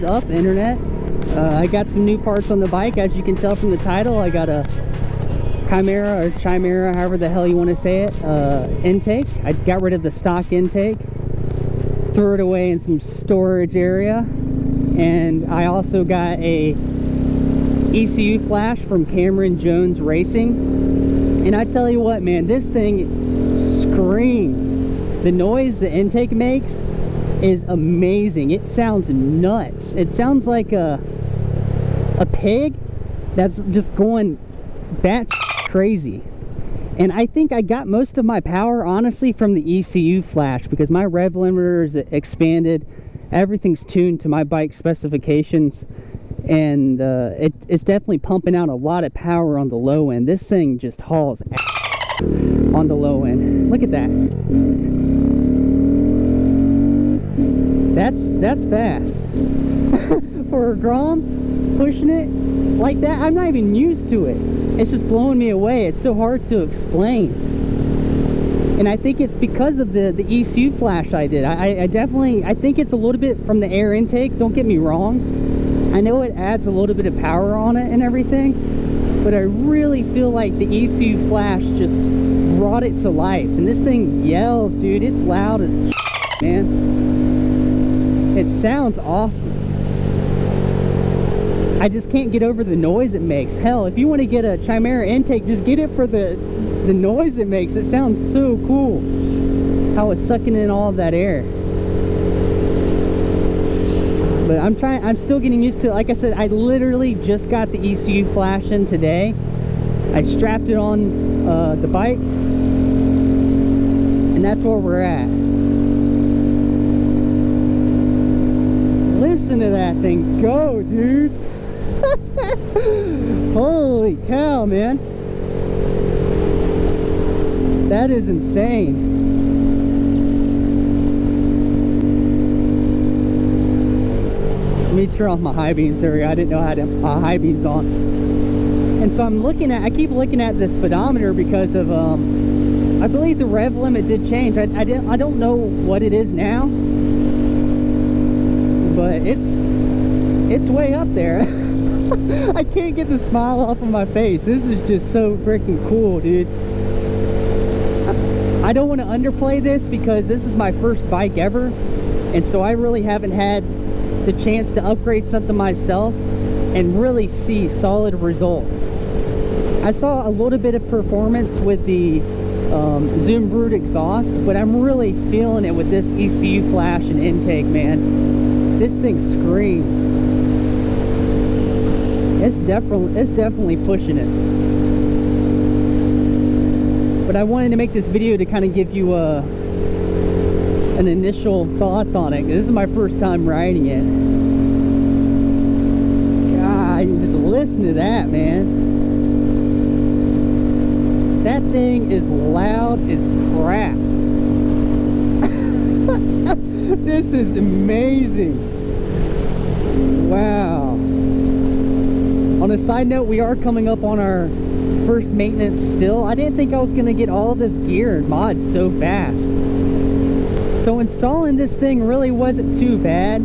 up, internet? I got some new parts on the bike. As you can tell from the title, I got a Chimera, however the hell you want to say it, intake. I got rid of the stock intake, threw it away in some storage area, and I also got a ECU flash from Cameron Jones Racing. And I tell you what, man, this thing screams. The noise the intake makes is amazing. It sounds nuts. It sounds like a pig that's just going bat crazy. And I think I got most of my power honestly from the ECU flash, because my rev limiter is expanded, everything's tuned to my bike specifications, and it's definitely pumping out a lot of power on the low end. This thing just hauls on the low end. Look at that. That's fast. For a Grom, pushing it like that, I'm not even used to it. It's just blowing me away. It's so hard to explain. And I think it's because of the ECU flash I did. I think it's a little bit from the air intake, don't get me wrong. I know it adds a little bit of power on it and everything, but I really feel like the ECU flash just brought it to life. And this thing yells, dude. It's loud as shit, man. It sounds awesome. I just can't get over the noise it makes. Hell, if you want to get a Chimera intake, just get it for the noise it makes. It sounds so cool how it's sucking in all of that air. But I'm still getting used to it. Like I said, I literally just got the ECU flash in today. I strapped it on the bike, and that's where we're at. Listen to that thing go, dude. Holy cow, man. That is insane. Let me turn off my high beams area. I didn't know I had my high beams on. And so I keep looking at the speedometer because of I believe the rev limit did change. I don't know what it is now, but it's way up there. I can't get the smile off of my face. This is just so freaking cool, dude. I don't want to underplay this because this is my first bike ever, and so I really haven't had the chance to upgrade something myself and really see solid results. I saw a little bit of performance with the Zoom Brute exhaust, but I'm really feeling it with this ECU flash and intake, man. This thing screams. It's definitely pushing it. But I wanted to make this video to kind of give you an initial thoughts on it. This is my first time riding it. God, you just listen to that, man. That thing is loud as crap. This is amazing. Wow. On a side note, we are coming up on our first maintenance still. I didn't think I was going to get all of this gear and mods so fast. So installing this thing really wasn't too bad.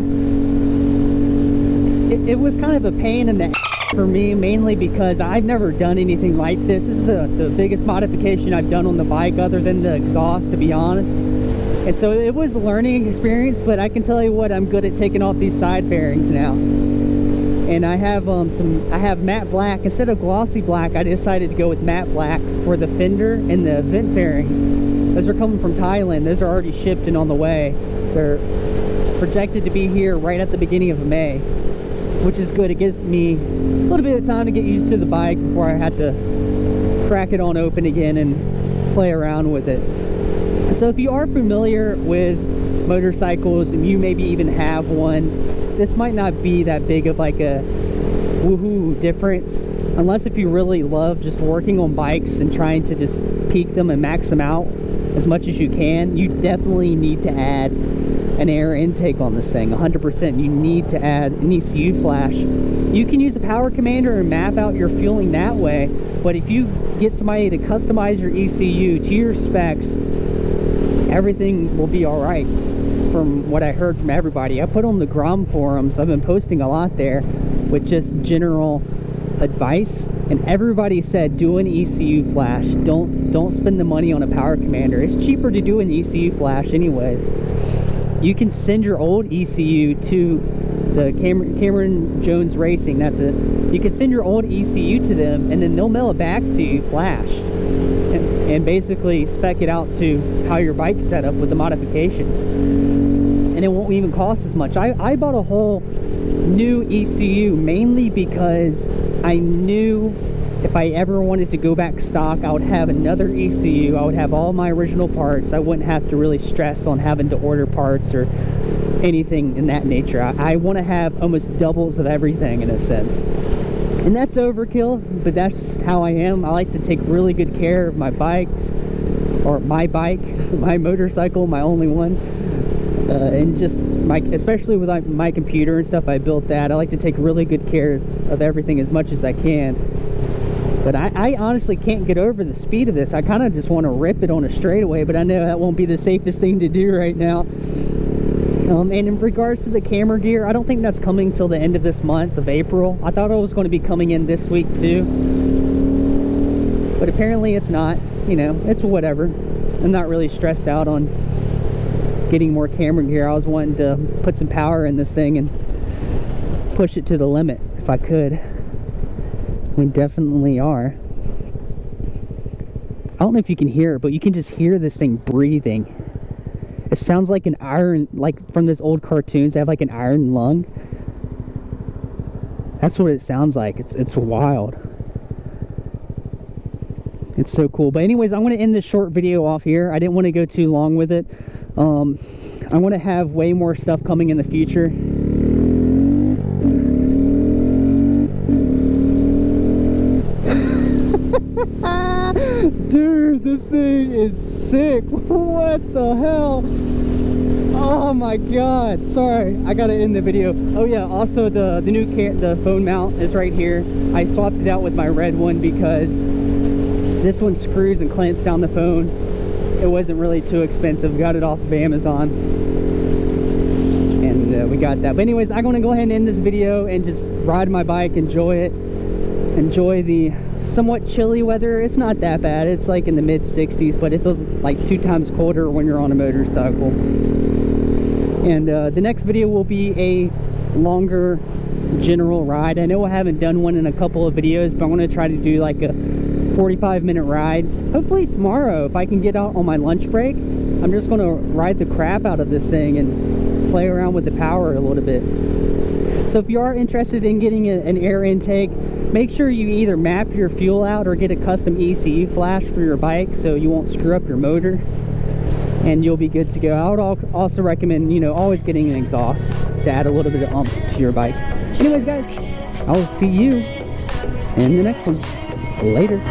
It was kind of a pain in the for me, mainly because I've never done anything like this. This is the biggest modification I've done on the bike other than the exhaust, to be honest. And so it was a learning experience, but I can tell you what, I'm good at taking off these side bearings now. And I have matte black. Instead of glossy black, I decided to go with matte black for the fender and the vent fairings. Those are coming from Thailand. Those are already shipped and on the way. They're projected to be here right at the beginning of May, which is good. It gives me a little bit of time to get used to the bike before I had to crack it on open again and play around with it. So if you are familiar with motorcycles and you maybe even have one, this might not be that big of like a woohoo difference, unless if you really love just working on bikes and trying to just peak them and max them out as much as you can. You definitely need to add an air intake on this thing. 100%. You need to add an ECU flash. You can use a power commander and map out your fueling that way, but if you get somebody to customize your ECU to your specs, everything will be all right. from what I heard from everybody. I put on the Grom forums, I've been posting a lot there with just general advice, and everybody said do an ECU flash. Don't spend the money on a power commander. It's cheaper to do an ECU flash anyways. You can send your old ECU to the Cameron Jones Racing, that's it. You can send your old ECU to them, and then they'll mail it back to you flashed, and basically spec it out to how your bike's set up with the modifications, and it won't even cost as much. I bought a whole new ECU mainly because I knew if I ever wanted to go back stock, I would have another ECU. I would have all my original parts. I wouldn't have to really stress on having to order parts or anything in that nature. I want to have almost doubles of everything in a sense. And that's overkill, but that's just how I am. I like to take really good care of my bikes, or my bike, my motorcycle, my only one. And just especially with my computer and stuff, I built that. I like to take really good care of everything as much as I can. But I honestly can't get over the speed of this. I kind of just want to rip it on a straightaway, but I know that won't be the safest thing to do right now. And in regards to the camera gear, I don't think that's coming till the end of this month of April. I thought it was going to be coming in this week too, but apparently it's not. You know, it's whatever. I'm not really stressed out on getting more camera gear. I was wanting to put some power in this thing and push it to the limit if I could. We definitely are. I don't know if you can hear it, but you can just hear this thing breathing. It sounds like an iron, like from those old cartoons, they have like an iron lung. That's what it sounds like. It's wild. It's so cool. But anyways, I'm going to end this short video off here. I didn't want to go too long with it. I want to have way more stuff coming in the future. Dude, this thing is sick. What the hell? Oh my god. Sorry, I gotta end the video. Oh yeah, also the phone mount is right here. I swapped it out with my red one because this one screws and clamps down the phone. It wasn't really too expensive. Got it off of Amazon, and we got that. But anyways, I'm gonna go ahead and end this video and just ride my bike, enjoy it, enjoy the somewhat chilly weather. It's not that bad. It's like in the mid 60s, but it feels like 2 times colder when you're on a motorcycle. And the next video will be a longer general ride. I know I haven't done one in a couple of videos, but I'm going to try to do like a 45-minute ride. Hopefully tomorrow, if I can get out on my lunch break, I'm just going to ride the crap out of this thing and play around with the power a little bit. So if you are interested in getting an air intake, make sure you either map your fuel out or get a custom ECU flash for your bike so you won't screw up your motor, and you'll be good to go. I would also recommend, you know, always getting an exhaust to add a little bit of oomph to your bike. Anyways guys, I'll see you in the next one. Later.